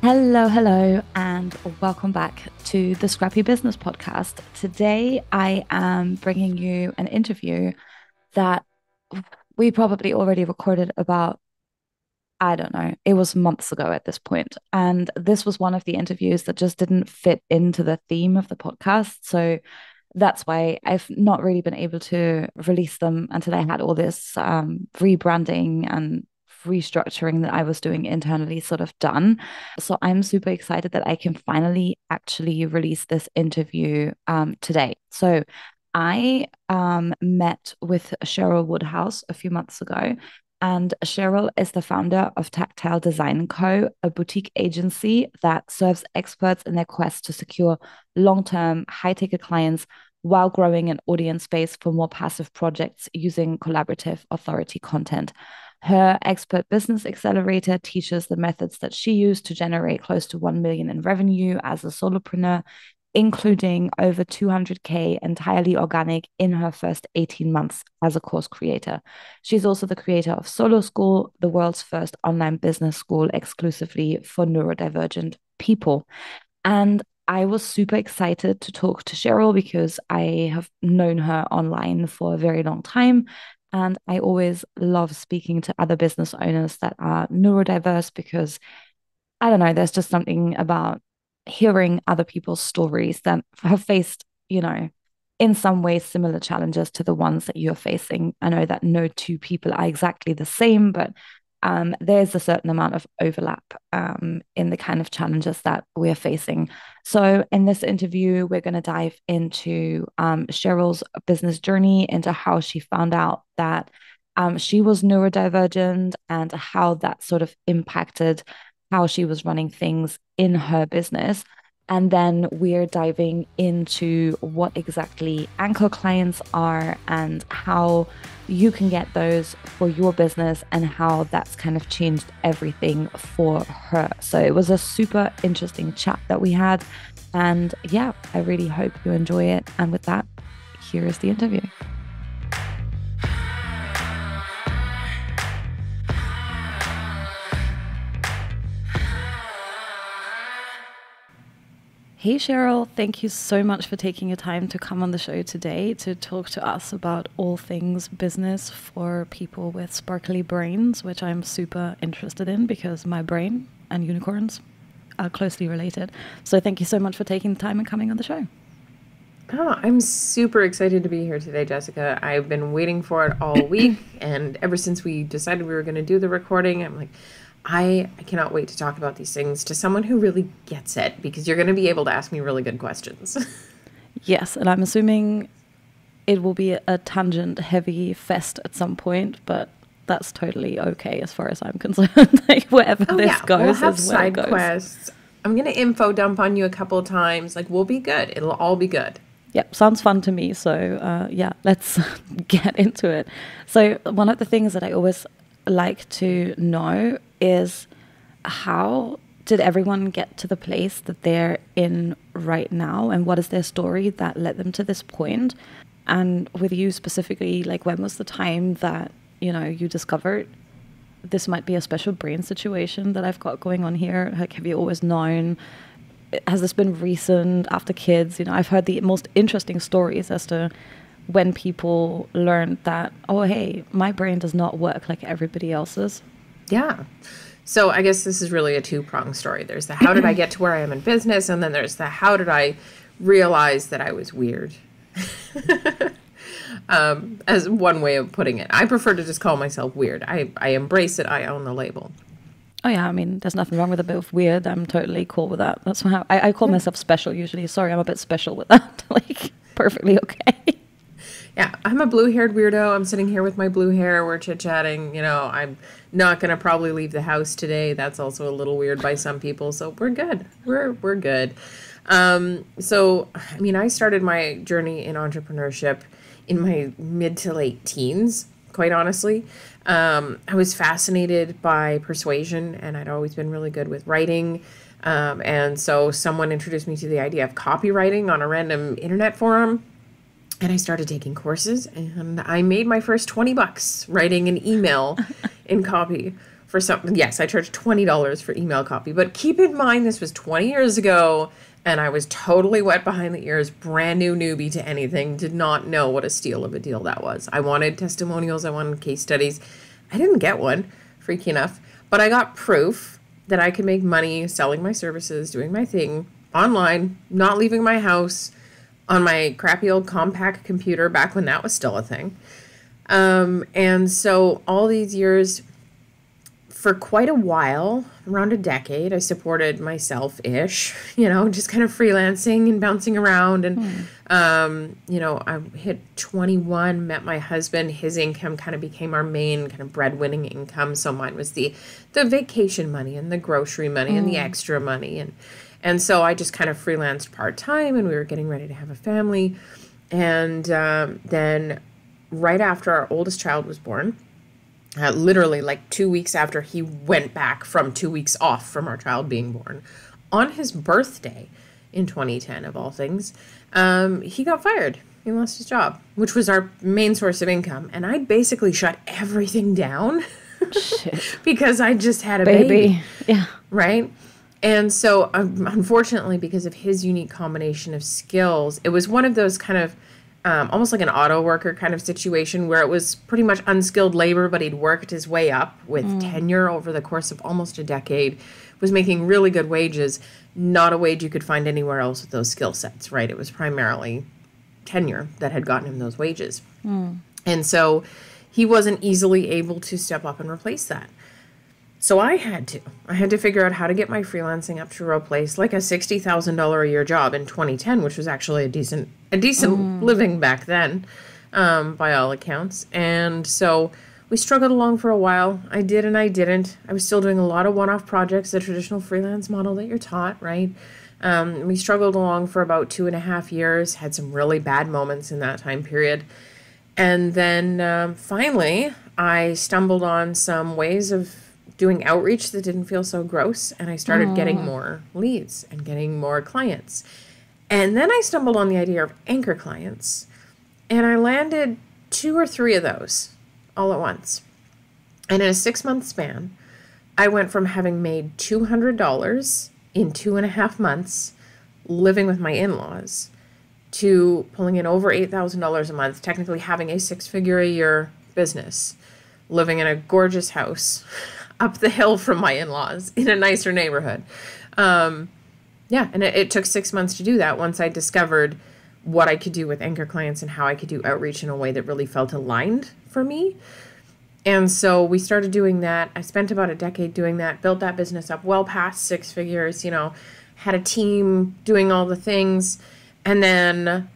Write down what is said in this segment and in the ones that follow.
Hello, hello, and welcome back to the Scrappy Business Podcast. Today, I am bringing you an interview that we probably already recorded about, I don't know, it was months ago at this point. And this was one of the interviews that just didn't fit into the theme of the podcast. So that's why I've not really been able to release them until I had all this rebranding and restructuring that I was doing internally sort of done. So I'm super excited that I can finally actually release this interview today. So I met with Cheryl Woodhouse a few months ago. And Cheryl is the founder of Tactile Design Co, a boutique agency that serves experts in their quest to secure long term, high ticket clients while growing an audience base for more passive projects using collaborative authority content. Her Expert Business Accelerator teaches the methods that she used to generate close to 1 million in revenue as a solopreneur, including over 200K entirely organic in her first 18 months as a course creator. She's also the creator of Solo School, the world's first online business school exclusively for neurodivergent people. And I was super excited to talk to Cheryl because I have known her online for a very long time. And I always love speaking to other business owners that are neurodiverse because I don't know, there's just something about hearing other people's stories that have faced, in some ways similar challenges to the ones that you're facing. I know that no two people are exactly the same, but there's a certain amount of overlap in the kind of challenges that we're facing. So, in this interview, we're going to dive into Cheryl's business journey, into how she found out that she was neurodivergent and how that sort of impacted how she was running things in her business. And then we're diving into what exactly anchor clients are and how you can get those for your business and how that's kind of changed everything for her. So it was a super interesting chat that we had. And yeah, I really hope you enjoy it. And with that, here is the interview. Hey, Cheryl, thank you so much for taking your time to come on the show today to talk to us about all things business for people with sparkly brains, which I'm super interested in because my brain and unicorns are closely related. So thank you so much for taking the time and coming on the show. Oh, I'm super excited to be here today, Jessica. I've been waiting for it all week, and ever since we decided we were going to do the recording, I'm like, I cannot wait to talk about these things to someone who really gets it, because you're going to be able to ask me really good questions. Yes, and I'm assuming it will be a tangent-heavy fest at some point, but that's totally okay as far as I'm concerned. Like wherever this goes, we'll have is where side it goes. quests. I'm going to info dump on you a couple of times. Like, we'll be good. It'll all be good. Yep, sounds fun to me. So yeah, let's get into it. So one of the things that I always like to know is, how did everyone get to the place that they're in right now, and what is their story that led them to this point? And with you specifically, like, when was the time that you discovered this might be a special brain situation that I've got going on here? Like, have you always known? Has this been recent, after kids? I've heard the most interesting stories as to when people learned that, oh, hey, my brain does not work like everybody else's. Yeah. So I guess this is really a two-pronged story. There's the how did I get to where I am in business, and then there's the how did I realize that I was weird. As one way of putting it. I prefer to just call myself weird. I embrace it. I own the label. Oh yeah, I mean, there's nothing wrong with a bit of weird. I'm totally cool with that. That's how I call myself special usually. Sorry, I'm a bit special with that. Like, perfectly okay. Yeah, I'm a blue-haired weirdo. I'm sitting here with my blue hair. We're chit-chatting. I'm not going to probably leave the house today. That's also a little weird by some people. So we're good. We're good. So, I mean, I started my journey in entrepreneurship in my mid to late teens, quite honestly. I was fascinated by persuasion, and I'd always been really good with writing. And so someone introduced me to the idea of copywriting on a random internet forum. And I started taking courses, and I made my first $20 writing an email in copy for some, yes, I charged $20 for email copy, but keep in mind, this was 20 years ago and I was totally wet behind the ears, brand new newbie to anything, did not know what a steal of a deal that was. I wanted testimonials, I wanted case studies. I didn't get one, freaky enough, but I got proof that I could make money selling my services, doing my thing online, not leaving my house, on my crappy old compact computer back when that was still a thing. And so all these years, for quite a while, around a decade, I supported myself-ish, just kind of freelancing and bouncing around. And, I hit 21, met my husband. His income kind of became our main kind of breadwinning income. So mine was the vacation money and the grocery money and the extra money. And so I just kind of freelanced part-time, and we were getting ready to have a family. And then right after our oldest child was born, literally like 2 weeks after he went back from 2 weeks off from our child being born, on his birthday in 2010, of all things, he got fired. He lost his job, which was our main source of income. And I basically shut everything down because I just had a baby. Yeah. Right? And so, unfortunately, because of his unique combination of skills, it was one of those kind of almost like an auto worker kind of situation where it was pretty much unskilled labor, but he'd worked his way up with tenure over the course of almost a decade, was making really good wages, not a wage you could find anywhere else with those skill sets, right? It was primarily tenure that had gotten him those wages. And so he wasn't easily able to step up and replace that. So I had to figure out how to get my freelancing up to replace like a $60,000 a year job in 2010, which was actually a decent living back then, by all accounts. And so we struggled along for a while. I did and I didn't. I was still doing a lot of one-off projects, the traditional freelance model that you're taught, right? We struggled along for about 2.5 years, had some really bad moments in that time period. And then finally, I stumbled on some ways of doing outreach that didn't feel so gross, and I started getting more leads and getting more clients. And then I stumbled on the idea of anchor clients, and I landed 2 or 3 of those all at once. And in a 6-month span, I went from having made $200 in 2.5 months living with my in-laws to pulling in over $8,000 a month, technically having a 6-figure-a-year business, living in a gorgeous house up the hill from my in-laws in a nicer neighborhood. And it took 6 months to do that once I discovered what I could do with anchor clients and how I could do outreach in a way that really felt aligned for me. And so we started doing that. I spent about a decade doing that, built that business up well past 6 figures, had a team doing all the things. And then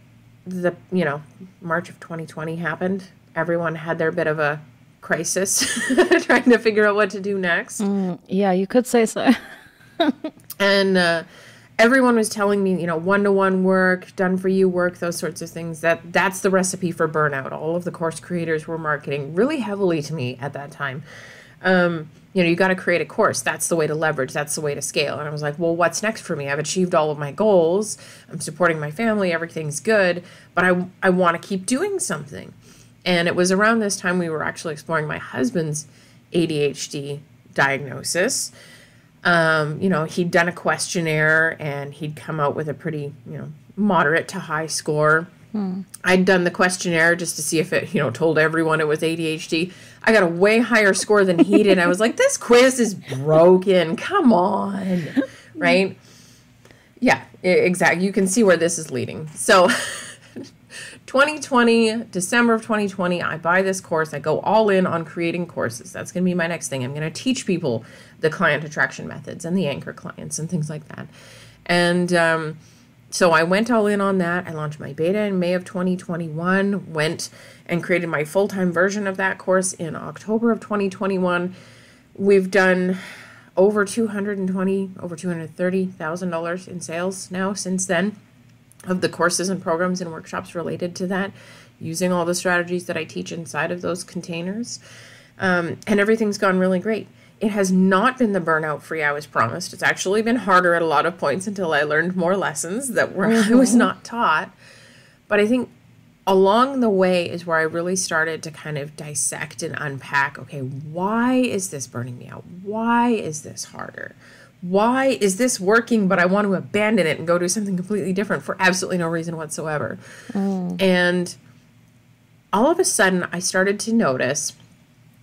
March of 2020 happened. Everyone had their bit of a crisis trying to figure out what to do next. Yeah, you could say so. And everyone was telling me, one-to-one work, done-for-you work, those sorts of things, that's the recipe for burnout. All of the course creators were marketing really heavily to me at that time. You got to create a course. That's the way to leverage. That's the way to scale. And I was like, well, what's next for me? I've achieved all of my goals. I'm supporting my family. Everything's good. But I want to keep doing something. And it was around this time we were actually exploring my husband's ADHD diagnosis. He'd done a questionnaire and he'd come out with a pretty, moderate to high score. I'd done the questionnaire just to see if it, told everyone it was ADHD. I got a way higher score than he did. I was like, this quiz is broken. Come on. Right? Yeah, exactly. You can see where this is leading. So 2020, December of 2020, I buy this course. I go all in on creating courses. That's going to be my next thing. I'm going to teach people the client attraction methods and the anchor clients and things like that. And so I went all in on that. I launched my beta in May of 2021, went and created my full-time version of that course in October of 2021. We've done over $230,000 in sales now since then, of the courses and programs and workshops related to that, using all the strategies that I teach inside of those containers. And everything's gone really great. It has not been the burnout free I was promised. It's actually been harder at a lot of points until I learned more lessons that I was not taught. But I think along the way is where I really started to kind of dissect and unpack, okay, why is this burning me out? Why is this harder? Why is this working, but I want to abandon it and go do something completely different for absolutely no reason whatsoever? And all of a sudden, I started to notice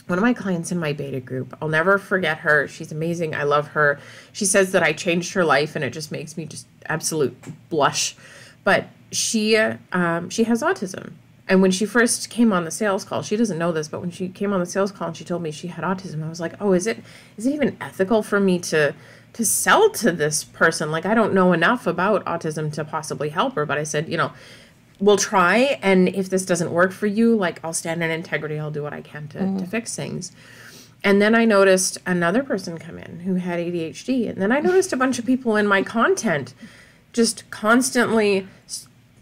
one of my clients in my beta group. I'll never forget her. She's amazing. I love her. She says that I changed her life, and it just makes me just absolute blush. But she has autism. And when she first came on the sales call, she doesn't know this, but when she came on the sales call and she told me she had autism, I was like, oh, is it even ethical for me to sell to this person? Like, I don't know enough about autism to possibly help her. But I said, we'll try. And if this doesn't work for you, like, I'll stand in integrity. I'll do what I can to fix things. And then I noticed another person come in who had ADHD. And then I noticed a bunch of people in my content just constantly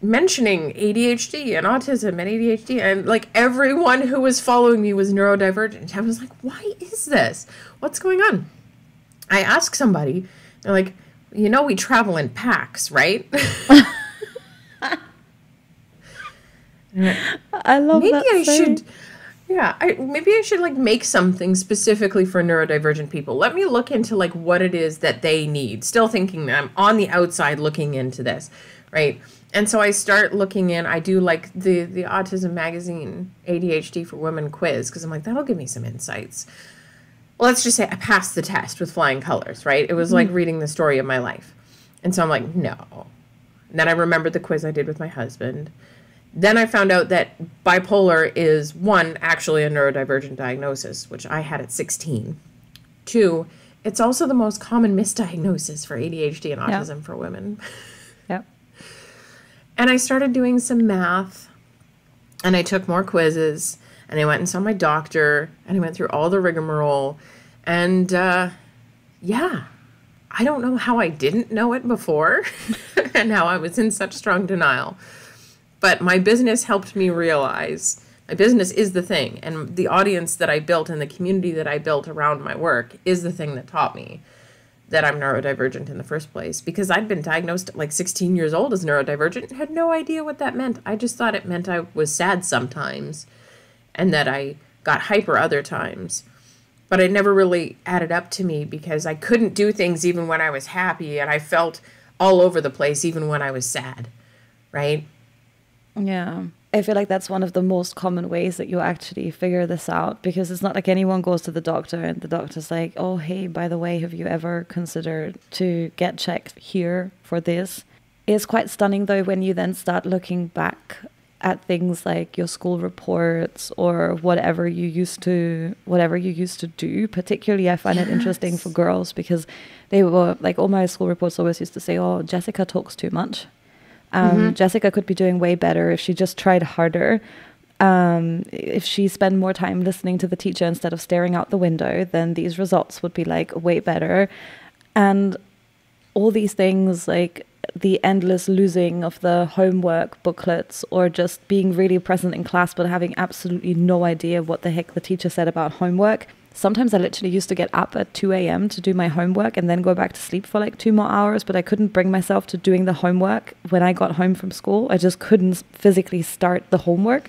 mentioning ADHD and autism and ADHD. And like everyone who was following me was neurodivergent. I was like, why is this? What's going on? I asked somebody, they're like, we travel in packs, right? I love maybe that I saying. should, maybe I should like make something specifically for neurodivergent people. Let me look into like what it is that they need. Still thinking that I'm on the outside looking into this, right? And so I start looking in. I do like the Autism Magazine ADHD for Women quiz because I'm like, that'll give me some insights. Well, let's just say I passed the test with flying colors, right? It was like reading the story of my life. And so I'm like, no. And then I remembered the quiz I did with my husband. Then I found out that bipolar is, one, actually a neurodivergent diagnosis, which I had at 16. Two, it's also the most common misdiagnosis for ADHD and autism for women. Yep. And I started doing some math, and I took more quizzes, and I went and saw my doctor, and I went through all the rigmarole. And I don't know how I didn't know it before and how I was in such strong denial. But my business helped me realize my business is the thing. And the audience that I built and the community that I built around my work is the thing that taught me that I'm neurodivergent in the first place. Because I'd been diagnosed at like 16 years old as neurodivergent and had no idea what that meant. I just thought it meant I was sad sometimes and that I got hyper other times. But it never really added up to me because I couldn't do things even when I was happy, and I felt all over the place even when I was sad, right? Yeah. I feel like that's one of the most common ways that you actually figure this out, because it's not like anyone goes to the doctor and the doctor's like, oh, hey, by the way, have you ever considered to get checked here for this? It's quite stunning, though, when you then start looking back at things like your school reports or whatever you used to do. Particularly, I find it interesting for girls because they were like, all my school reports always used to say, oh, Jessica talks too much. Jessica could be doing way better if she just tried harder. If she spent more time listening to the teacher instead of staring out the window, then these results would be like way better. And all these things, like the endless losing of the homework booklets, or just being really present in class but having absolutely no idea what the heck the teacher said about homework. Sometimes I literally used to get up at 2 a.m. to do my homework and then go back to sleep for like 2 more hours, but I couldn't bring myself to doing the homework when I got home from school. I just couldn't physically start the homework.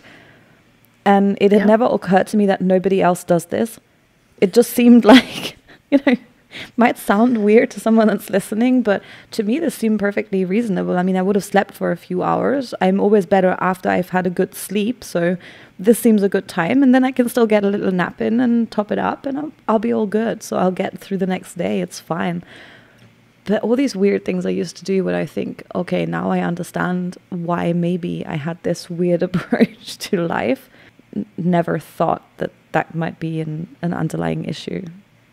And it had never occurred to me that nobody else does this. It just seemed like, might sound weird to someone that's listening, but to me, this seemed perfectly reasonable. I mean, I would have slept for a few hours. I'm always better after I've had a good sleep. So this seems a good time. And then I can still get a little nap in and top it up, and I'll be all good. So I'll get through the next day. It's fine. But all these weird things I used to do when I think, okay, now I understand why maybe I had this weird approach to life. Never thought that might be an underlying issue.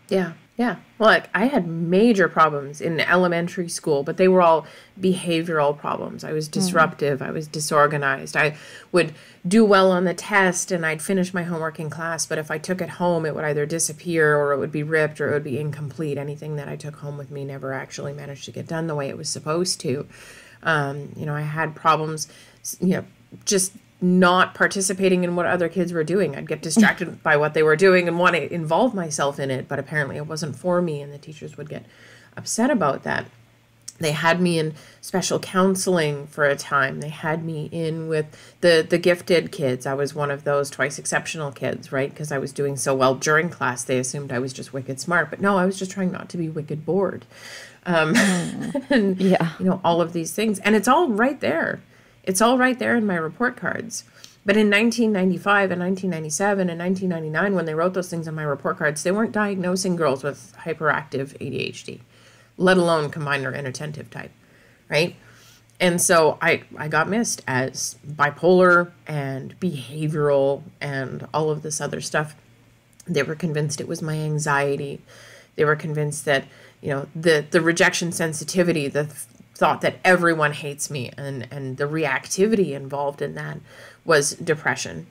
Yeah. Yeah. Well, like I had major problems in elementary school, but they were all behavioral problems. I was disruptive. I was disorganized. I would do well on the test and I'd finish my homework in class. But if I took it home, it would either disappear or it would be ripped or it would be incomplete. Anything that I took home with me never actually managed to get done the way it was supposed to. I had problems, just not participating in what other kids were doing. I'd get distracted by what they were doing and want to involve myself in it, but apparently it wasn't for me, and the teachers would get upset about that. They had me in special counseling for a time. They had me in with the gifted kids. I was one of those twice exceptional kids, right? Because I was doing so well during class, they assumed I was just wicked smart. But no, I was just trying not to be wicked bored. And, all of these things. And it's all right there. It's all right there in my report cards. But in 1995 and 1997 and 1999, when they wrote those things on my report cards, they weren't diagnosing girls with hyperactive ADHD, let alone combined or inattentive type, right? And so I got missed as bipolar and behavioral and all of this other stuff. They were convinced it was my anxiety. They were convinced that, the rejection sensitivity, the thought that everyone hates me and the reactivity involved in that was depression.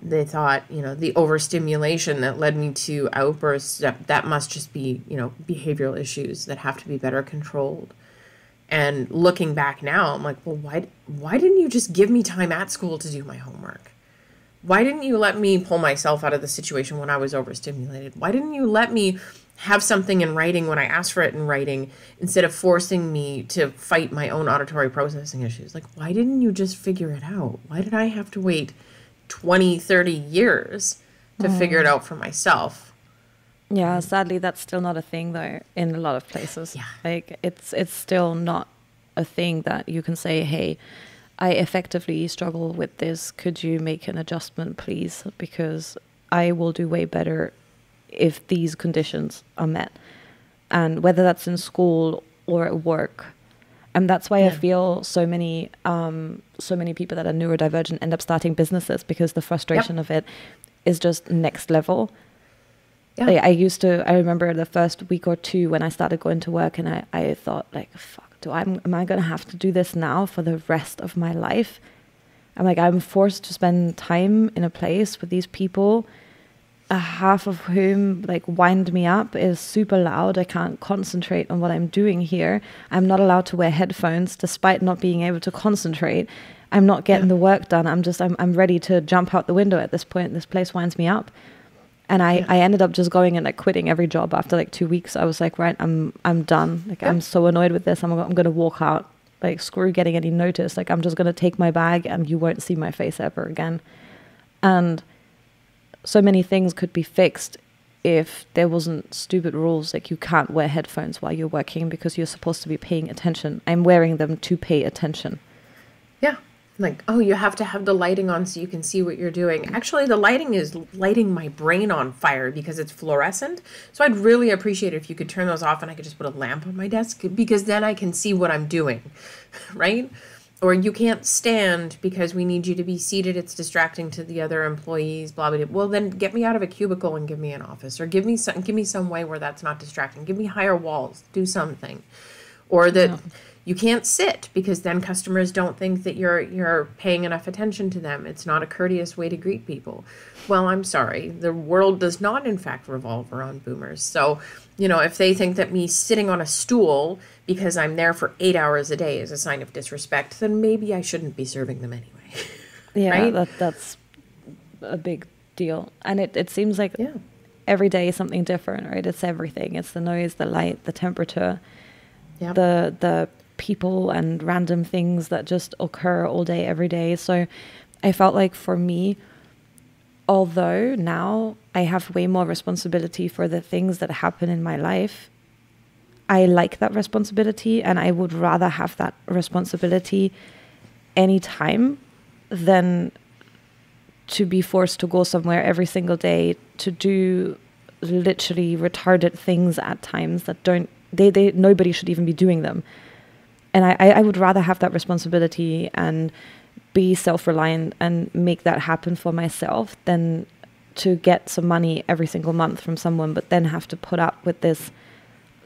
They thought, the overstimulation that led me to outbursts, that must just be, behavioral issues that have to be better controlled. And looking back now, I'm like, well, why didn't you just give me time at school to do my homework? Why didn't you let me pull myself out of the situation when I was overstimulated? Why didn't you let me have something in writing when I asked for it in writing instead of forcing me to fight my own auditory processing issues? Like, why didn't you just figure it out? Why did I have to wait 20, 30 years to figure it out for myself? Yeah, sadly, that's still not a thing, though, in a lot of places. Yeah. Like, it's still not a thing that you can say, hey, I effectively struggle with this. Could you make an adjustment, please? Because I will do way better if these conditions are met. And whether that's in school or at work. And that's why I feel so many people that are neurodivergent end up starting businesses, because the frustration of it is just next level. Yeah. I remember the first week or two when I started going to work, and I thought, like, fuck, am I going to have to do this now for the rest of my life? I'm forced to spend time in a place with these people, half of whom wind me up, is super loud. I can't concentrate on what I'm doing here. I'm not allowed to wear headphones despite not being able to concentrate. I'm not getting the work done. I'm ready to jump out the window at this point. This place winds me up. And I ended up just going and quitting every job after 2 weeks. I was like, right, I'm done. I'm so annoyed with this. I'm going to walk out. Screw getting any notice. I'm just going to take my bag and you won't see my face ever again. And so many things could be fixed if there wasn't stupid rules you can't wear headphones while you're working because you're supposed to be paying attention. I'm wearing them to pay attention. Yeah. You have to have the lighting on so you can see what you're doing. Actually, the lighting is lighting my brain on fire because it's fluorescent. So I'd really appreciate it if you could turn those off and I could just put a lamp on my desk, because then I can see what I'm doing, right? Or you can't stand because we need you to be seated. It's distracting to the other employees, blah, blah, blah. Well, then get me out of a cubicle and give me an office, or give me some way where that's not distracting. Give me higher walls, do something. Or that you can't sit because then customers don't think that you're paying enough attention to them. It's not a courteous way to greet people. Well, I'm sorry. The world does not, in fact, revolve around boomers. So, if they think that me sitting on a stool because I'm there for 8 hours a day is a sign of disrespect, then maybe I shouldn't be serving them anyway. Yeah, right? That's a big deal. And it seems like every day is something different, right? It's everything. It's the noise, the light, the temperature, the people and random things that just occur all day, every day. So I felt like for me, although now I have way more responsibility for the things that happen in my life, I like that responsibility, and I would rather have that responsibility anytime than to be forced to go somewhere every single day to do literally retarded things at times that nobody should even be doing them. And I would rather have that responsibility and be self-reliant and make that happen for myself than to get some money every single month from someone, but then have to put up with this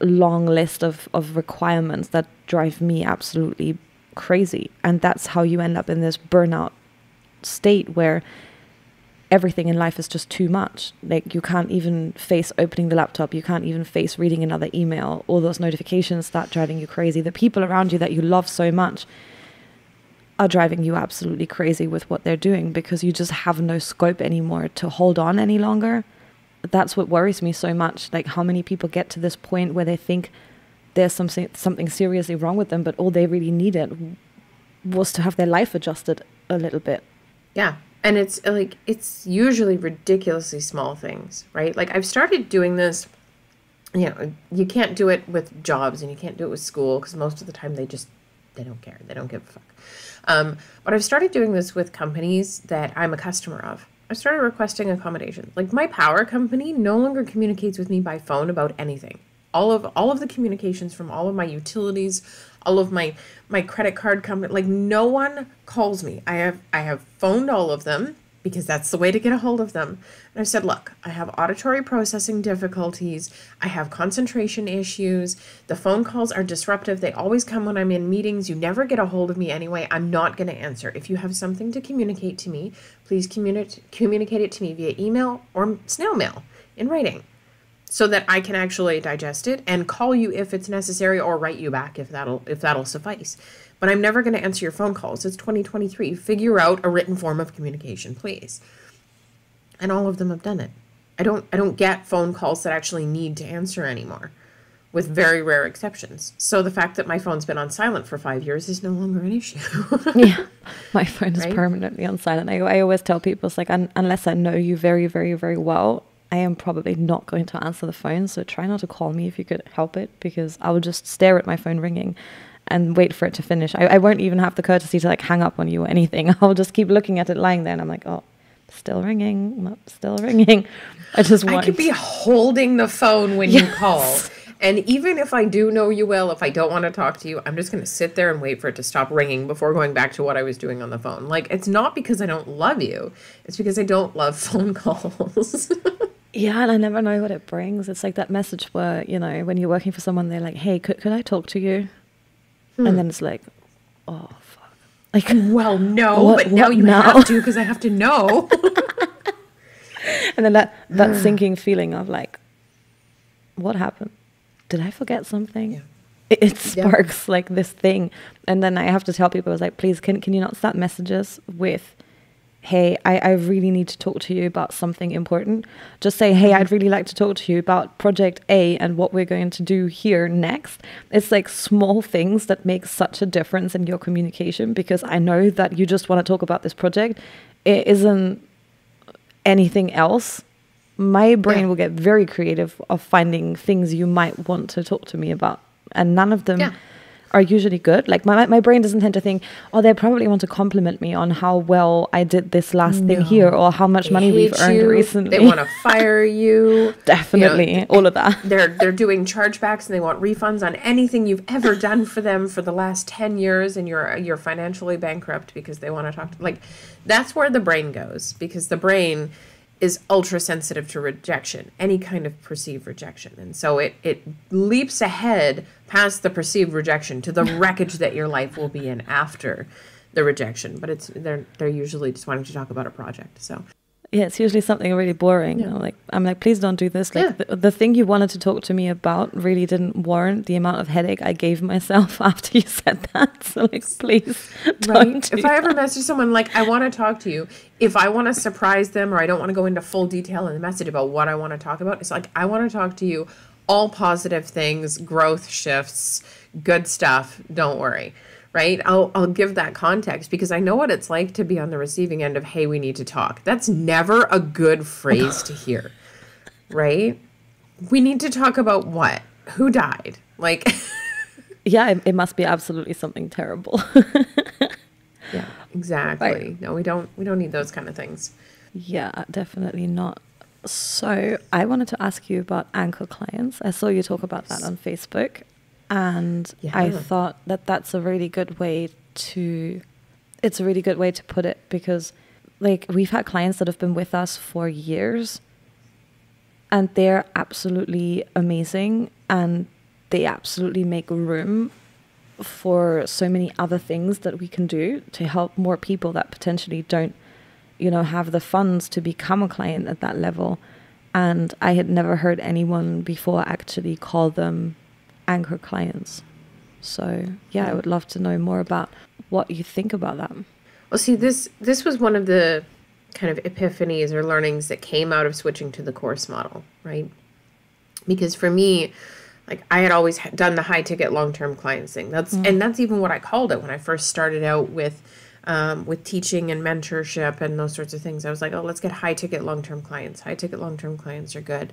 long list of requirements that drive me absolutely crazy. And that's how you end up in this burnout state where everything in life is just too much. You can't even face opening the laptop. You can't even face reading another email. All those notifications start driving you crazy. The people around you that you love so much are driving you absolutely crazy with what they're doing because you just have no scope anymore to hold on any longer. That's what worries me so much. How many people get to this point where they think there's something seriously wrong with them, but all they really needed was to have their life adjusted a little bit. Yeah. And it's usually ridiculously small things, right? Like I've started doing this, you can't do it with jobs and you can't do it with school because most of the time they don't care. They don't give a fuck. But I've started doing this with companies that I'm a customer of. I started requesting accommodations. Like my power company no longer communicates with me by phone about anything. All of the communications from all of my utilities, all of my credit card company, like no one calls me. I have phoned all of them because that's the way to get a hold of them. And I've said, look, I have auditory processing difficulties. I have concentration issues. The phone calls are disruptive. They always come when I'm in meetings. You never get a hold of me anyway. I'm not going to answer. If you have something to communicate to me, please communicate it to me via email or snail mail in writing so that I can actually digest it and call you if it's necessary or write you back if that'll suffice. But I'm never going to answer your phone calls. It's 2023. Figure out a written form of communication, please. And all of them have done it. I don't get phone calls that actually need to answer anymore, with very rare exceptions. So the fact that my phone's been on silent for 5 years is no longer an issue. Yeah, my phone is permanently on silent. I always tell people, it's like, unless I know you very, very, very well, I am probably not going to answer the phone. So try not to call me if you could help it, because I will just stare at my phone ringing and wait for it to finish. I won't even have the courtesy to like hang up on you or anything. I'll just keep looking at it lying there and I'm like, oh, still ringing, still ringing. I could be holding the phone when you call. And even if I do know you well, if I don't want to talk to you, I'm just going to sit there and wait for it to stop ringing before going back to what I was doing on the phone. Like, it's not because I don't love you. It's because I don't love phone calls. Yeah, and I never know what it brings. It's like that message where, when you're working for someone, they're like, hey, could I talk to you? And then it's like, oh, fuck. Like, well, no, but now you have to because I have to know. And then that sinking feeling of like, what happened? Did I forget something? Yeah. It sparks like this thing. And then I have to tell people, I was like, please, can you not start messages with, hey, I really need to talk to you about something important. Just say, hey, I'd really like to talk to you about project A and what we're going to do here next. It's like small things that make such a difference in your communication, because I know that you just want to talk about this project. It isn't anything else. My brain will get very creative of finding things you might want to talk to me about. And none of them are usually good. Like my brain doesn't tend to think, oh, they probably want to compliment me on how well I did this last thing here, or how much money we've earned recently. They want to fire you. Definitely, all of that. They're doing chargebacks and they want refunds on anything you've ever done for them for the last 10 years, and you're financially bankrupt because they want to talk to, like, that's where the brain goes, because the brain is ultra sensitive to rejection, any kind of perceived rejection. And so it leaps ahead past the perceived rejection to the wreckage that your life will be in after the rejection. But they're usually just wanting to talk about a project. So yeah, it's usually something really boring. I'm like, please don't do this. Like the thing you wanted to talk to me about really didn't warrant the amount of headache I gave myself after you said that. So like, please don't do If I ever message someone like, I want to talk to you, if I want to surprise them or I don't want to go into full detail in the message about what I want to talk about, it's like, I want to talk to you, all positive things, growth shifts, good stuff. Don't worry. Right? I'll give that context because I know what it's like to be on the receiving end of, hey, we need to talk. That's never a good phrase to hear, right? We need to talk about what? Who died? Like, yeah, it must be absolutely something terrible. Yeah, exactly. Right. No, we don't need those kind of things. Yeah, definitely not. So I wanted to ask you about anchor clients. I saw you talk about that on Facebook. And I thought that that's a really good way to put it, because like we've had clients that have been with us for years and they're absolutely amazing and they absolutely make room for so many other things that we can do to help more people that potentially don't, have the funds to become a client at that level. And I had never heard anyone before actually call them anchor clients. So I would love to know more about what you think about that. Well, see, this was one of the kind of epiphanies or learnings that came out of switching to the course model, right? Because for me, like I had always done the high ticket long-term clients thing. And that's even what I called it when I first started out with teaching and mentorship and those sorts of things. I was like, oh, let's get high ticket long-term clients. High ticket long-term clients are good.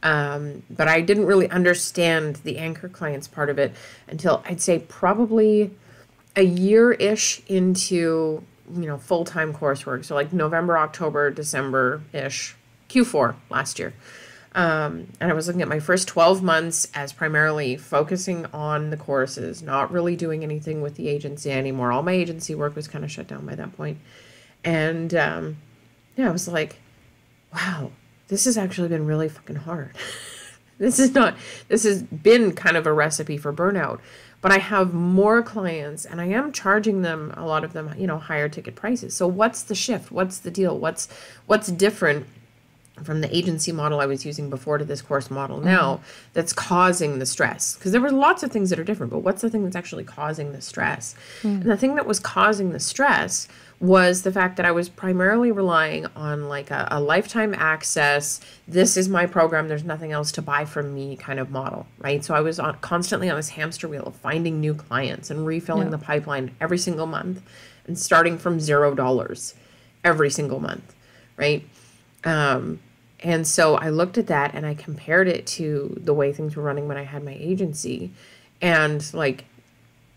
But I didn't really understand the anchor clients part of it until I'd say probably a year-ish into, full-time coursework. So like November, October, December-ish, Q4 last year. And I was looking at my first 12 months as primarily focusing on the courses, not really doing anything with the agency anymore. All my agency work was kind of shut down by that point. And I was like, wow, this has actually been really fucking hard. This has been kind of a recipe for burnout. But I have more clients and I am charging them, a lot of them, higher ticket prices. So what's the shift? What's the deal? What's different from the agency model I was using before to this course model now that's causing the stress? Because there were lots of things that are different, but what's the thing that's actually causing the stress? And the thing that was causing the stress was the fact that I was primarily relying on like a lifetime access, this is my program, there's nothing else to buy from me kind of model, right? So I was constantly on this hamster wheel of finding new clients and refilling the pipeline every single month and starting from $0 every single month, right? And so I looked at that and I compared it to the way things were running when I had my agency. And like,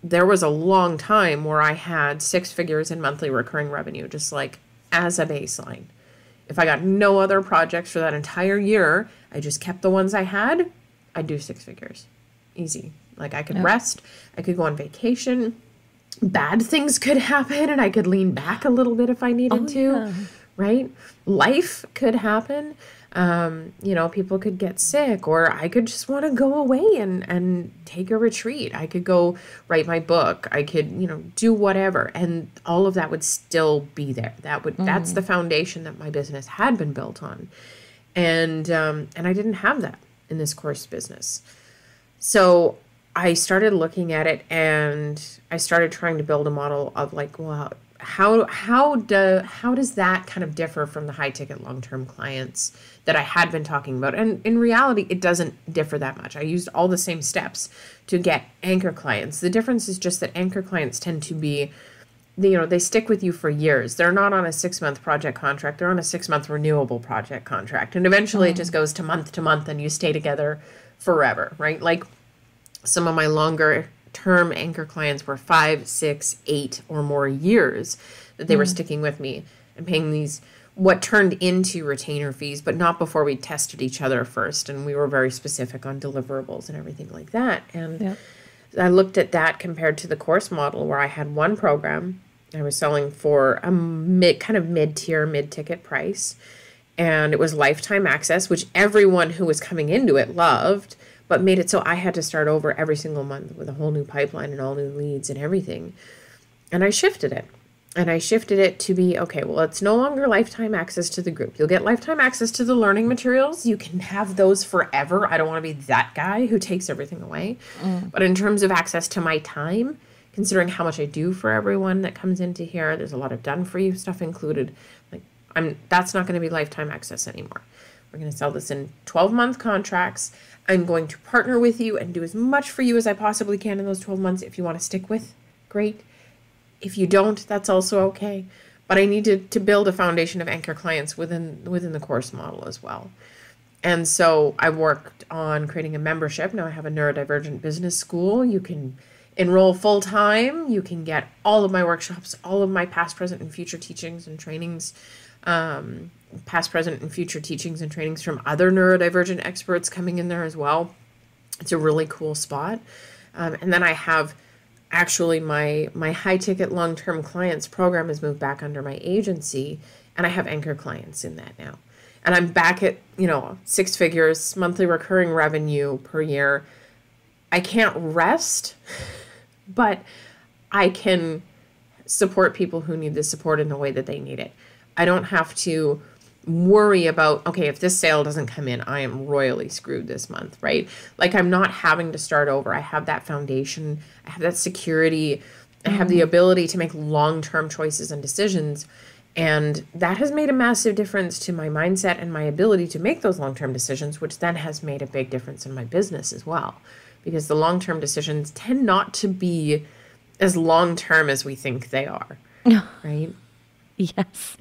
there was a long time where I had 6 figures in monthly recurring revenue, just like as a baseline. If I got no other projects for that entire year, I just kept the ones I had, I'd do 6 figures. Easy. Like I could rest, I could go on vacation, bad things could happen and I could lean back a little bit if I needed to. Right? Life could happen. People could get sick, or I could just want to go away and take a retreat. I could go write my book. I could, do whatever. And all of that would still be there. That's the foundation that my business had been built on. And I didn't have that in this course business. So I started looking at it and I started trying to build a model of like, well, how does that kind of differ from the high ticket long-term clients that I had been talking about? And in reality, it doesn't differ that much. I used all the same steps to get anchor clients. The difference is just that anchor clients tend to be, they stick with you for years. They're not on a 6-month project contract. They're on a 6-month renewable project contract. And eventually it just goes to month and you stay together forever, right? Like some of my longer term anchor clients were 5, 6, 8 or more years that they were sticking with me and paying these what turned into retainer fees, but not before we tested each other first. And we were very specific on deliverables and everything like that. And I looked at that compared to the course model where I had one program I was selling for a mid-tier, mid-ticket price. And it was lifetime access, which everyone who was coming into it loved, but made it so I had to start over every single month with a whole new pipeline and all new leads and everything. And I shifted it. And I shifted it to be, okay, well, it's no longer lifetime access to the group. You'll get lifetime access to the learning materials. You can have those forever. I don't want to be that guy who takes everything away. But in terms of access to my time, considering how much I do for everyone that comes into here, there's a lot of done for you stuff included. Like that's not going to be lifetime access anymore. We're going to sell this in 12-month contracts. I'm going to partner with you and do as much for you as I possibly can in those 12 months. If you want to stick with, great. If you don't, that's also okay. But I needed to build a foundation of anchor clients within the course model as well. And so I worked on creating a membership. Now I have a neurodivergent business school. You can enroll full time. You can get all of my workshops, all of my past, present, and future teachings and trainings, past, present, and future teachings and trainings from other neurodivergent experts coming in there as well. It's a really cool spot. And then I have actually my high ticket long-term clients program has moved back under my agency, and I have anchor clients in that now. And I'm back at, 6 figures, monthly recurring revenue per year. I can't rest, but I can support people who need the support in the way that they need it. I don't have to worry about, okay, if this sale doesn't come in, I am royally screwed this month, right? Like I'm not having to start over. I have that foundation. I have that security. I have the ability to make long-term choices and decisions. And that has made a massive difference to my mindset and my ability to make those long-term decisions, which then has made a big difference in my business as well. Because the long-term decisions tend not to be as long-term as we think they are, right? Yes.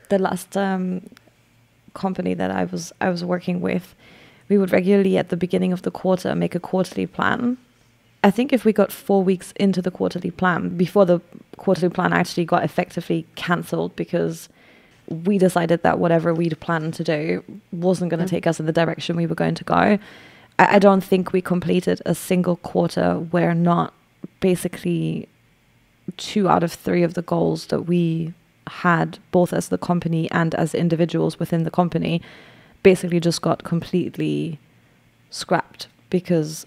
The last company that I was working with, we would regularly at the beginning of the quarter make a quarterly plan. I think if we got 4 weeks into the quarterly plan, before the quarterly plan actually got effectively cancelled because we decided that whatever we'd planned to do wasn't going to take us in the direction we were going to go. I don't think we completed a single quarter where not basically 2 out of 3 of the goals that we had, both as the company and as individuals within the company, basically just got completely scrapped because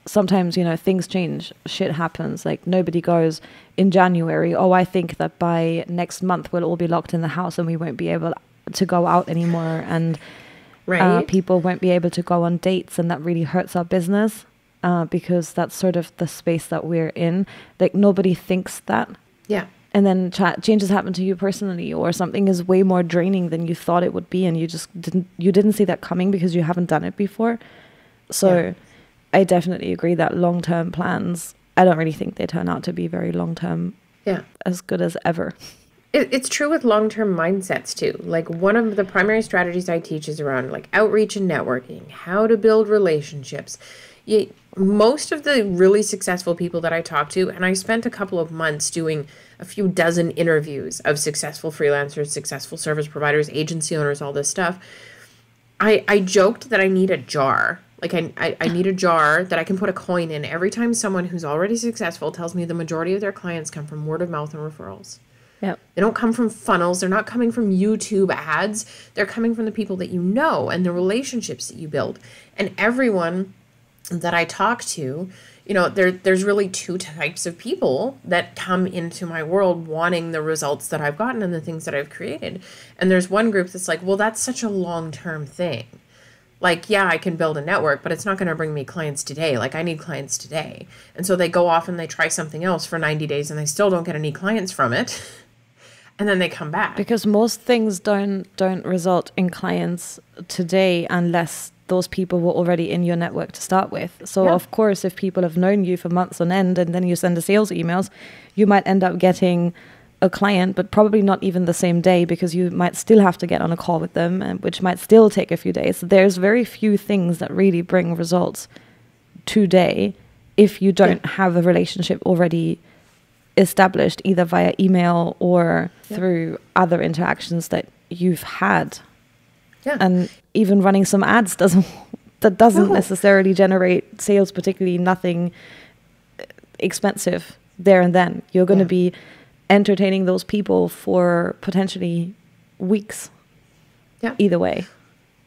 sometimes, you know, things change, shit happens. Like nobody goes in January, oh, I think that by next month we'll all be locked in the house and we won't be able to go out anymore. And people won't be able to go on dates, and that really hurts our business because that's sort of the space that we're in. Like nobody thinks that. Yeah. And then changes happen to you personally, or something is way more draining than you thought it would be, and you just didn't see that coming because you haven't done it before. So I definitely agree that long-term plans, I don't really think they turn out to be very long-term, as good as ever. It's true with long-term mindsets too. Like one of the primary strategies I teach is around like outreach and networking, how to build relationships. Most of the really successful people that I talk to, and I spent a couple of months doing a few dozen interviews of successful freelancers, successful service providers, agency owners, all this stuff. I joked that I need a jar. Like I need a jar that I can put a coin in every time someone who's already successful tells me the majority of their clients come from word of mouth and referrals. Yep. They don't come from funnels. They're not coming from YouTube ads. They're coming from the people that you know and the relationships that you build. And everyone that I talk to, you know, there's really 2 types of people that come into my world wanting the results that I've gotten and the things that I've created. And there's one group that's like, well, that's such a long-term thing. Like, yeah, I can build a network, but it's not going to bring me clients today. Like, I need clients today. And so they go off and they try something else for 90 days and they still don't get any clients from it. And then they come back. Because most things don't result in clients today unless those people were already in your network to start with. So of course, if people have known you for months on end and then you send the sales emails, you might end up getting a client, but probably not even the same day because you might still have to get on a call with them, which might still take a few days. So there's very few things that really bring results today if you don't have a relationship already established either via email or through other interactions that you've had. And even running some ads doesn't necessarily generate sales, particularly nothing expensive there and then. You're going to be entertaining those people for potentially weeks. Either way.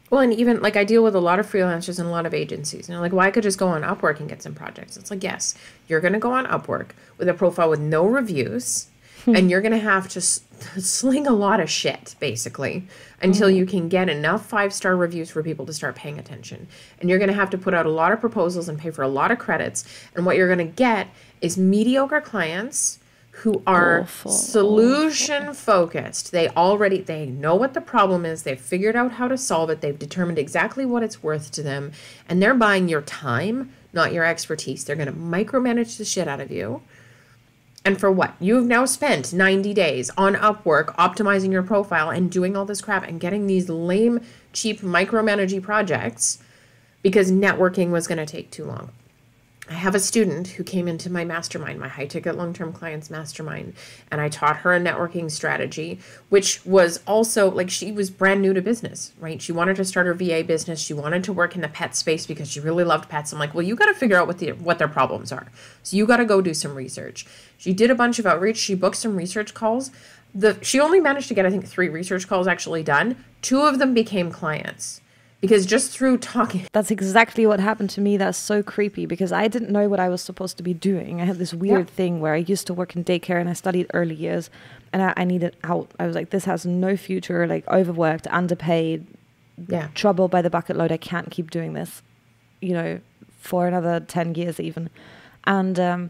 Well, and even like I deal with a lot of freelancers and a lot of agencies. And like, well, I could just go on Upwork and get some projects. It's like, yes, you're going to go on Upwork with a profile with no reviews, and you're going to have to sling a lot of shit, basically, until you can get enough 5-star reviews for people to start paying attention. And you're going to have to put out a lot of proposals and pay for a lot of credits. And what you're going to get is mediocre clients who are solution focused. They know what the problem is. They've figured out how to solve it. They've determined exactly what it's worth to them. And they're buying your time, not your expertise. They're going to micromanage the shit out of you. And for what? You've now spent 90 days on Upwork optimizing your profile and doing all this crap and getting these lame, cheap micromanaging projects because networking was going to take too long. I have a student who came into my mastermind, my high-ticket long-term clients mastermind, and I taught her a networking strategy, which was also, like, she was brand new to business, right? She wanted to start her VA business. She wanted to work in the pet space because she really loved pets. I'm like, well, you got to figure out what their problems are. So you got to go do some research. She did a bunch of outreach. She booked some research calls. She only managed to get, I think, 3 research calls actually done. 2 of them became clients. Because just through talking. That's exactly what happened to me. That's so creepy because I didn't know what I was supposed to be doing. I had this weird thing where I used to work in daycare and I studied early years and I needed out. I was like, this has no future, like overworked, underpaid, trouble by the bucket load. I can't keep doing this, you know, for another 10 years even. And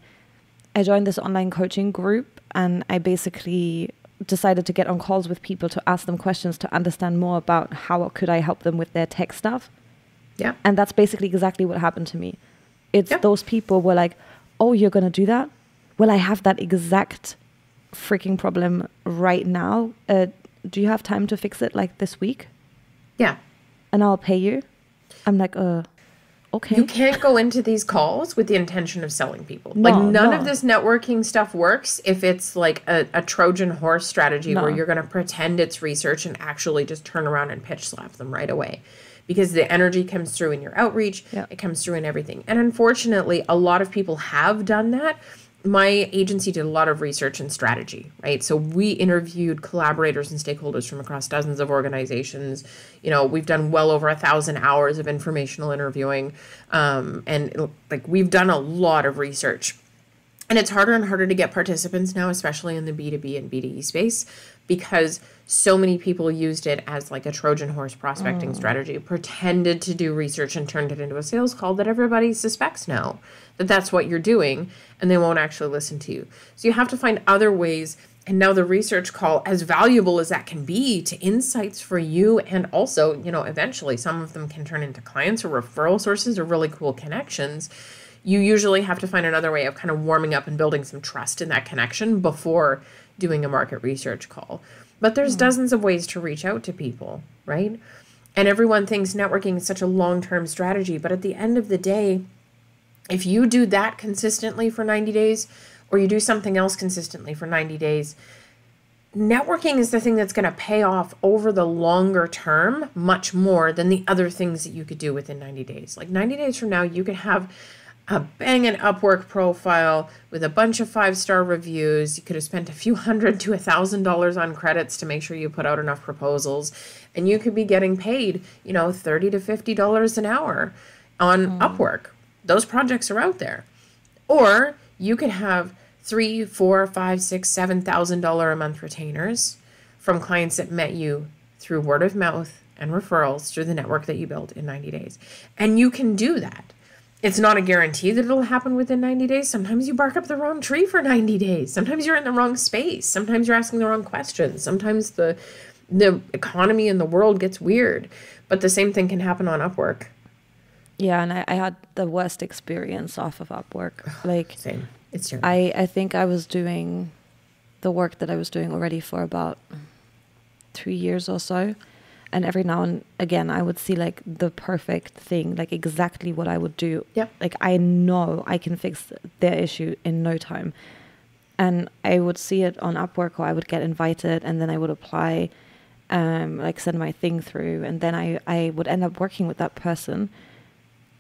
I joined this online coaching group and I basically decided to get on calls with people to ask them questions to understand more about how could I help them with their tech stuff. Yeah. And that's basically exactly what happened to me. It's those people were like, oh, you're going to do that? Well, I have that exact freaking problem right now. Do you have time to fix it like this week? Yeah. And I'll pay you. I'm like, okay. You can't go into these calls with the intention of selling people. None of this networking stuff works if it's like a Trojan horse strategy where you're going to pretend it's research and actually just turn around and pitch slap them right away. Because the energy comes through in your outreach. It comes through in everything. And unfortunately, a lot of people have done that. My agency did a lot of research and strategy, right? So we interviewed collaborators and stakeholders from across dozens of organizations. You know, we've done well over 1,000 hours of informational interviewing. And like we've done a lot of research. And it's harder and harder to get participants now, especially in the B2B and B2E space, because so many people used it as like a Trojan horse prospecting strategy, pretended to do research and turned it into a sales call that everybody suspects now that that's what you're doing, and they won't actually listen to you. So you have to find other ways. And now the research call, as valuable as that can be to insights for you, and also, you know, eventually some of them can turn into clients or referral sources or really cool connections. You usually have to find another way of kind of warming up and building some trust in that connection before doing a market research call. But there's dozens of ways to reach out to people, right? And everyone thinks networking is such a long-term strategy. But at the end of the day, if you do that consistently for 90 days, or you do something else consistently for 90 days, networking is the thing that's going to pay off over the longer term much more than the other things that you could do within 90 days. Like 90 days from now, you could have a banging Upwork profile with a bunch of 5-star reviews. You could have spent a few $100 to $1,000 on credits to make sure you put out enough proposals, and you could be getting paid, you know, $30 to $50 an hour on Upwork. Those projects are out there. Or you could have $3,000, $4,000, $5,000, $6,000, $7,000 a month retainers from clients that met you through word of mouth and referrals through the network that you built in 90 days. And you can do that. It's not a guarantee that it'll happen within 90 days. Sometimes you bark up the wrong tree for 90 days. Sometimes you're in the wrong space. Sometimes you're asking the wrong questions. Sometimes the economy in the world gets weird. But the same thing can happen on Upwork. Yeah, and I had the worst experience off of Upwork. Like, Same. It's terrible. I think I was doing the work that I was doing already for about 3 years or so. And every now and again, I would see like the perfect thing, like exactly what I would do. Yep. Like I know I can fix their issue in no time. And I would see it on Upwork, or I would get invited and then I would apply, like send my thing through. And then I would end up working with that person.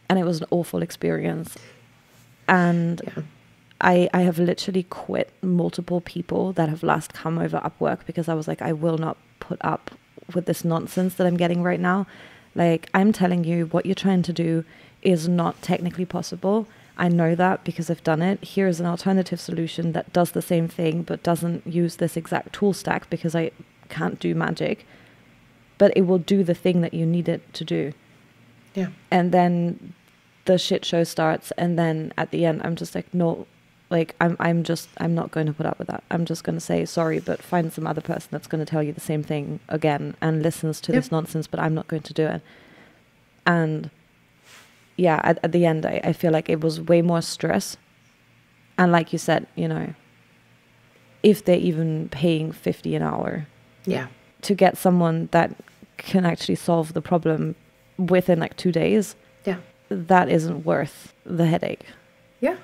And it was an awful experience. And I have literally quit multiple people that have last come over Upwork because I was like, I will not put up with this nonsense that I'm getting right now. Like, I'm telling you, what you're trying to do is not technically possible. I know that because I've done it. Here is an alternative solution that does the same thing but doesn't use this exact tool stack because I can't do magic. But it will do the thing that you need it to do. Yeah. And then the shit show starts, and then at the end I'm just like, no, like I'm not going to put up with that. I'm just going to say sorry, but find some other person that's going to tell you the same thing again and listens to this nonsense, but I'm not going to do it. And yeah, at the end I feel like it was way more stress. And like you said, you know, if they're even paying $50 an hour to get someone that can actually solve the problem within like 2 days, that isn't worth the headache. Yeah.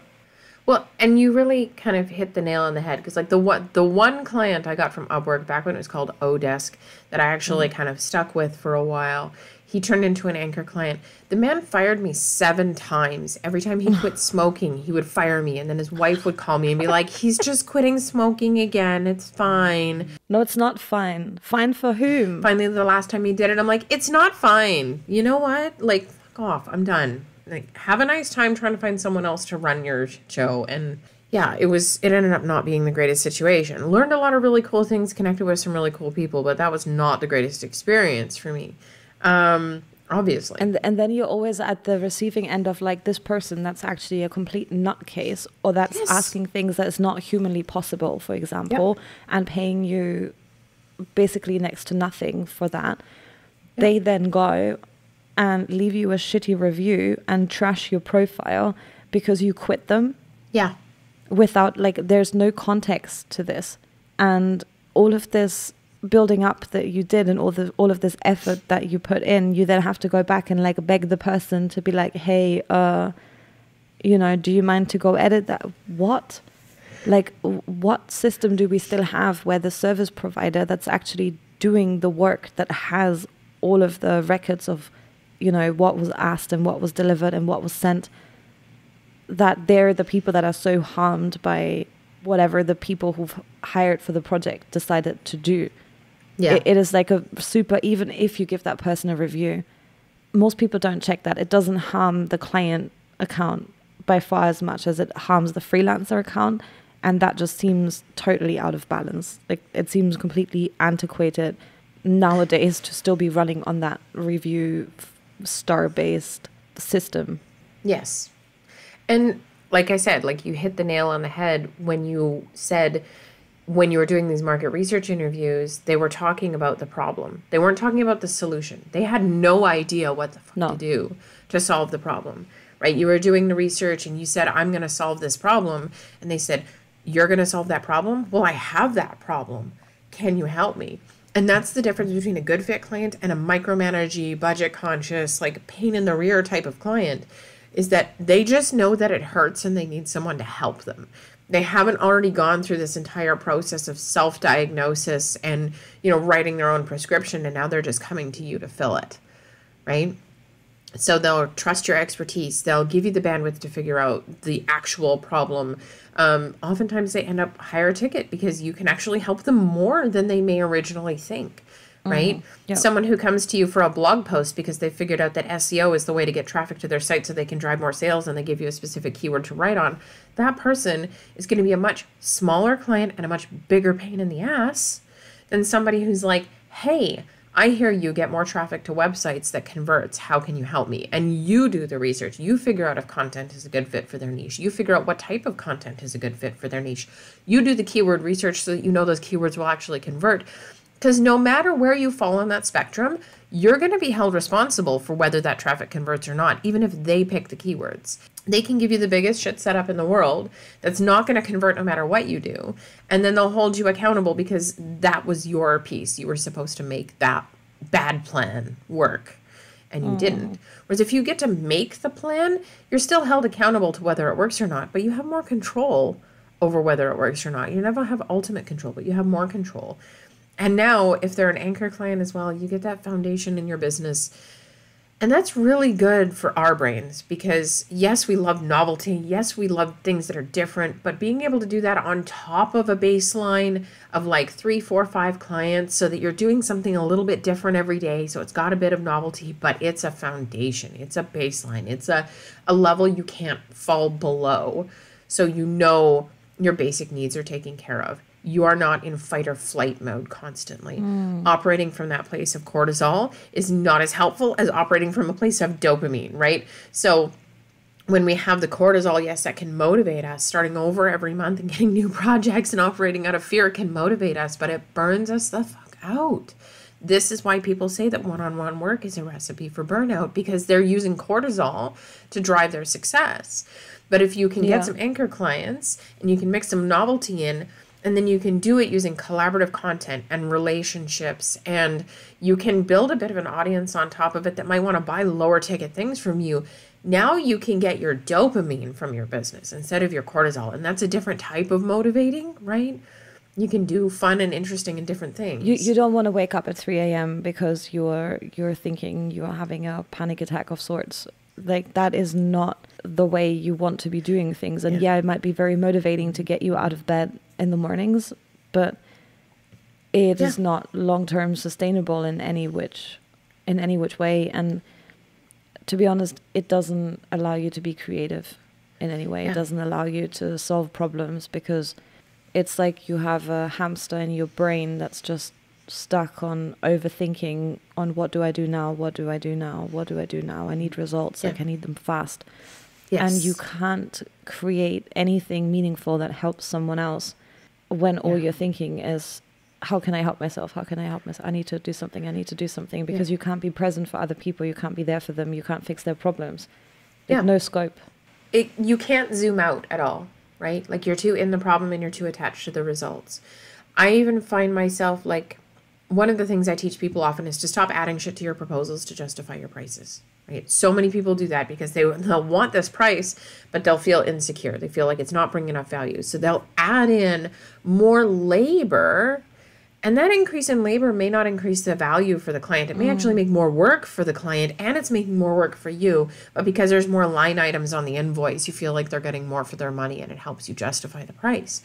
Well, and you really kind of hit the nail on the head, because like the one client I got from Upwork back when it was called Odesk that I actually kind of stuck with for a while, he turned into an anchor client. The man fired me 7 times. Every time he quit smoking, he would fire me. And then his wife would call me and be like, he's just quitting smoking again. It's fine. No, it's not fine. Fine for whom? Finally, the last time he did it, I'm like, it's not fine. You know what? Like, fuck off. I'm done. Like, have a nice time trying to find someone else to run your show. And yeah, it ended up not being the greatest situation. Learned a lot of really cool things, connected with some really cool people, but that was not the greatest experience for me. Obviously. And then you're always at the receiving end of like this person that's actually a complete nutcase, or that's asking things that is not humanly possible, for example, and paying you basically next to nothing for that. They then go and leave you a shitty review and trash your profile because you quit them. Yeah. Without, like, there's no context to this. And all of this building up that you did and all of this effort that you put in, you then have to go back and like beg the person to be like, hey, you know, do you mind to go edit that? What? Like, what system do we still have where the service provider that's actually doing the work, that has all of the records of, you know, what was asked and what was delivered and what was sent, that they're the people that are so harmed by whatever the people who've hired for the project decided to do? Yeah. It is like a super, even if you give that person a review, most people don't check that. It doesn't harm the client account by far as much as it harms the freelancer account. And that just seems totally out of balance. Like, it seems completely antiquated nowadays to still be running on that review star-based system. Yes. And like I said, like, you hit the nail on the head when you said, when you were doing these market research interviews, they were talking about the problem. They weren't talking about the solution. They had no idea what the fuck to do to solve the problem, right? You were doing the research and you said, I'm going to solve this problem. And they said, you're going to solve that problem? Well, I have that problem. Can you help me? And that's the difference between a good fit client and a micromanagey, budget conscious, like pain in the rear type of client, is that they just know that it hurts and they need someone to help them. They haven't already gone through this entire process of self-diagnosis and, you know, writing their own prescription, and now they're just coming to you to fill it, right? So they'll trust your expertise. They'll give you the bandwidth to figure out the actual problem. Oftentimes they end up higher ticket because you can actually help them more than they may originally think, right? Yep. Someone who comes to you for a blog post because they figured out that SEO is the way to get traffic to their site so they can drive more sales, and they give you a specific keyword to write on. That person is going to be a much smaller client and a much bigger pain in the ass than somebody who's like, hey, I hear you get more traffic to websites that converts. How can you help me? And you do the research. You figure out if content is a good fit for their niche. You figure out what type of content is a good fit for their niche. You do the keyword research so that you know those keywords will actually convert. Because no matter where you fall on that spectrum, you're going to be held responsible for whether that traffic converts or not, even if they pick the keywords. They can give you the biggest shit setup in the world that's not going to convert no matter what you do. And then they'll hold you accountable because that was your piece. You were supposed to make that bad plan work, and you didn't. Whereas if you get to make the plan, you're still held accountable to whether it works or not, but you have more control over whether it works or not. You never have ultimate control, but you have more control. And now, if they're an anchor client as well, you get that foundation in your business. And that's really good for our brains because, yes, we love novelty. Yes, we love things that are different. But being able to do that on top of a baseline of like 3, 4, 5 clients so that you're doing something a little bit different every day. So it's got a bit of novelty, but it's a foundation. It's a baseline. It's a level you can't fall below. So you know your basic needs are taken care of. You are not in fight or flight mode constantly. Operating from that place of cortisol is not as helpful as operating from a place of dopamine, right? So when we have the cortisol, yes, that can motivate us. Starting over every month and getting new projects and operating out of fear can motivate us, but it burns us the fuck out. This is why people say that one-on-one work is a recipe for burnout, because they're using cortisol to drive their success. But if you can get some anchor clients and you can mix some novelty in, and then you can do it using collaborative content and relationships, and you can build a bit of an audience on top of it that might want to buy lower ticket things from you. Now you can get your dopamine from your business instead of your cortisol. And that's a different type of motivating, right? You can do fun and interesting and different things. You don't want to wake up at 3 a.m. because you're thinking you're having a panic attack of sorts. Like, that is not the way you want to be doing things. And it might be very motivating to get you out of bed in the mornings, but it is not long-term sustainable in any which way. And to be honest, it doesn't allow you to be creative in any way. It doesn't allow you to solve problems, because it's like you have a hamster in your brain that's just stuck on overthinking on what do I do now? What do I do now? What do I do now? I need results. Like I need them fast. Yes. And you can't create anything meaningful that helps someone else when all you're thinking is, how can I help myself? How can I help myself? I need to do something. I need to do something, because you can't be present for other people. You can't be there for them. You can't fix their problems. There's no scope. You can't zoom out at all, right? Like you're too in the problem and you're too attached to the results. I even find myself like, one of the things I teach people often is to stop adding shit to your proposals to justify your prices, right? So many people do that because they'll want this price, but they'll feel insecure. They feel like it's not bringing enough value. So they'll add in more labor, and that increase in labor may not increase the value for the client. It may actually make more work for the client, and it's making more work for you. But because there's more line items on the invoice, you feel like they're getting more for their money, and it helps you justify the price.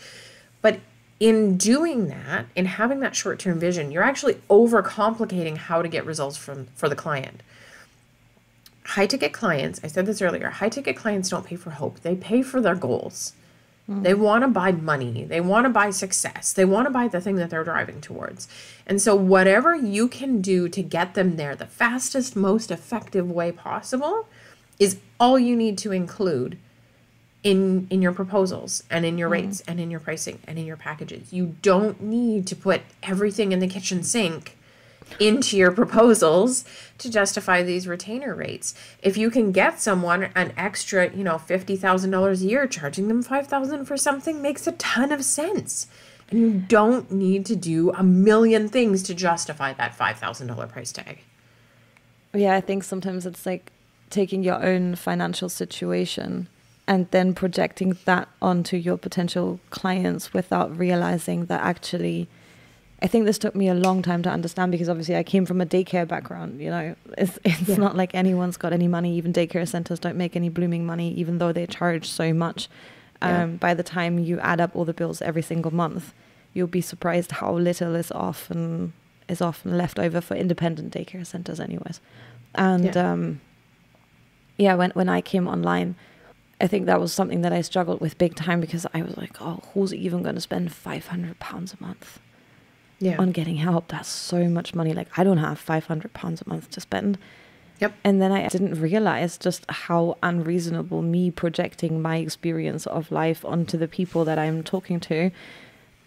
But in doing that, in having that short-term vision, you're actually overcomplicating how to get results for the client. High-ticket clients, I said this earlier, high-ticket clients don't pay for hope. They pay for their goals. They want to buy money. They want to buy success. They want to buy the thing that they're driving towards. And so whatever you can do to get them there the fastest, most effective way possible is all you need to include in your proposals and in your rates and in your pricing and in your packages. You don't need to put everything in the kitchen sink into your proposals to justify these retainer rates. If you can get someone an extra, $50,000 a year, charging them $5,000 for something makes a ton of sense. And you don't need to do a million things to justify that $5,000 price tag. Yeah, I think sometimes it's like taking your own financial situation and then projecting that onto your potential clients without realizing that actually, I think this took me a long time to understand, because obviously I came from a daycare background. It's not like anyone's got any money. Even daycare centers don't make any blooming money, even though they charge so much. By the time you add up all the bills every single month, you'll be surprised how little is often left over for independent daycare centers anyways. And when I came online, I think that was something that I struggled with big time, because I was like, oh, who's even going to spend £500 a month on getting help? That's so much money. Like, I don't have £500 a month to spend. Yep. And then I didn't realize just how unreasonable me projecting my experience of life onto the people that I'm talking to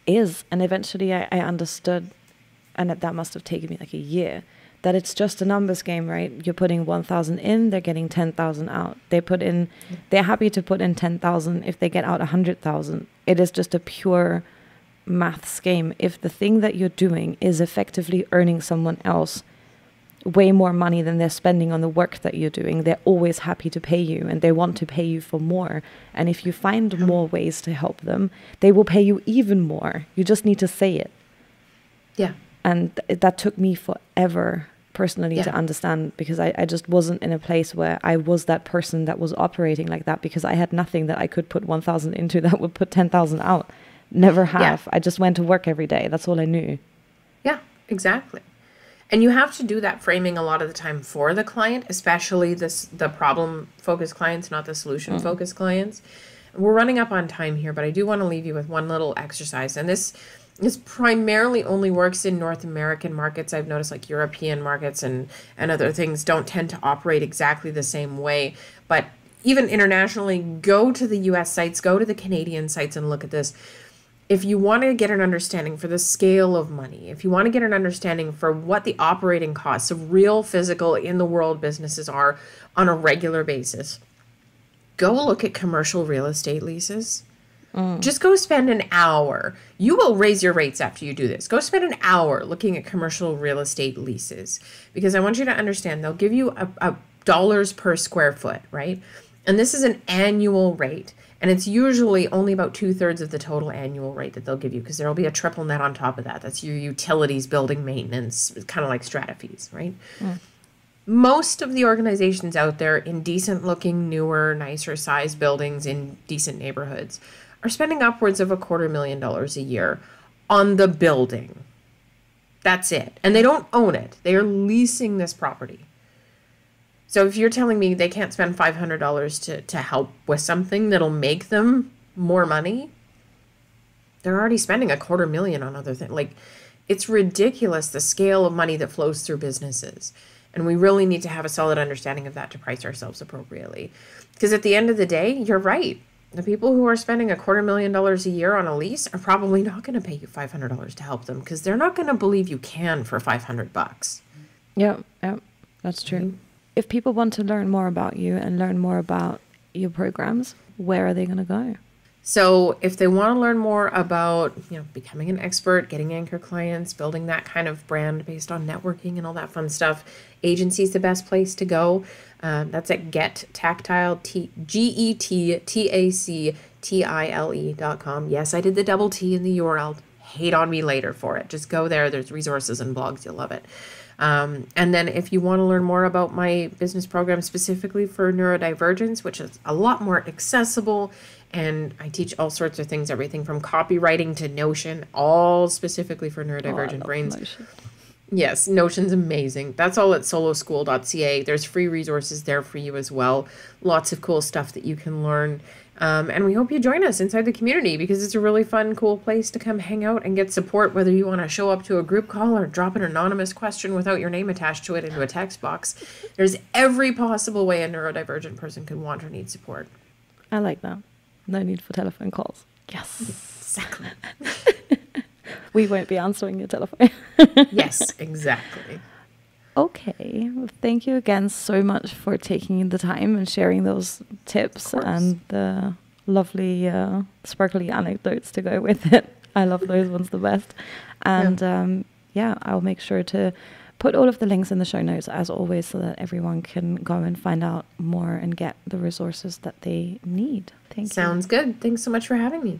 is. And eventually I understood, and that must have taken me like a year, that it's just a numbers game, right? You're putting 1,000 in, they're getting 10,000 out. They're happy to put in 10,000 if they get out 100,000. It is just a pure maths game. If the thing that you're doing is effectively earning someone else way more money than they're spending on the work that you're doing, they're always happy to pay you, and they want to pay you for more. And if you find more ways to help them, they will pay you even more. You just need to say it. Yeah. And that took me forever personally to understand, because I just wasn't in a place where I was that person that was operating like that, because I had nothing that I could put 1,000 into that would put 10,000 out. Never have. I just went to work every day. That's all I knew. Yeah, exactly. And you have to do that framing a lot of the time for the client, especially the problem-focused clients, not the solution-focused clients. We're running up on time here, but I do want to leave you with one little exercise. And this primarily only works in North American markets. I've noticed like European markets and other things don't tend to operate exactly the same way. But even internationally, go to the US sites, go to the Canadian sites and look at this. If you want to get an understanding for the scale of money, if you want to get an understanding for what the operating costs of real physical in the world businesses are on a regular basis, go look at commercial real estate leases. Just go spend an hour. You will raise your rates after you do this. Go spend an hour looking at commercial real estate leases, because I want you to understand they'll give you a dollars per square foot, right? And this is an annual rate. And it's usually only about 2/3 of the total annual rate that they'll give you, because there will be a triple net on top of that. That's your utilities, building maintenance, kind of like strata fees, right? Most of the organizations out there in decent looking, newer, nicer sized buildings in decent neighborhoods are spending upwards of $250,000 a year on the building. That's it. And they don't own it. They are leasing this property. So if you're telling me they can't spend $500 to help with something that'll make them more money, they're already spending $250,000 on other things. Like, It's ridiculous the scale of money that flows through businesses. And we really need to have a solid understanding of that to price ourselves appropriately. Because at the end of the day, you're right. The people who are spending $250,000 a year on a lease are probably not going to pay you $500 to help them, because they're not going to believe you can for $500. Yeah, that's true. Mm-hmm. If people want to learn more about you and learn more about your programs, where are they going to go? So if they want to learn more about, becoming an expert, getting anchor clients, building that kind of brand based on networking and all that fun stuff, agency is the best place to go. That's at GetTactile.com. Yes, I did the double T in the URL. Hate on me later for it. Just go there. There's resources and blogs. You'll love it. And then if you want to learn more about my business program specifically for neurodivergence, which is a lot more accessible, and I teach all sorts of things, everything from copywriting to Notion, all specifically for neurodivergent brains. Notion. Yes, Notion's amazing. That's all at soloschool.ca. There's free resources there for you as well. Lots of cool stuff that you can learn. And we hope you join us inside the community, because it's a really fun, cool place to come hang out and get support, whether you want to show up to a group call or drop an anonymous question without your name attached to it into a text box. There's every possible way a neurodivergent person could want or need support. I like that. No need for telephone calls. Yes. Exactly. We won't be answering your telephone. Yes, exactly. Okay. Well, thank you again so much for taking the time and sharing those tips and the lovely sparkly anecdotes to go with it. I love those ones the best. And I'll make sure to put all of the links in the show notes as always, so that everyone can go and find out more and get the resources that they need. Thank you. Sounds good. Thanks so much for having me.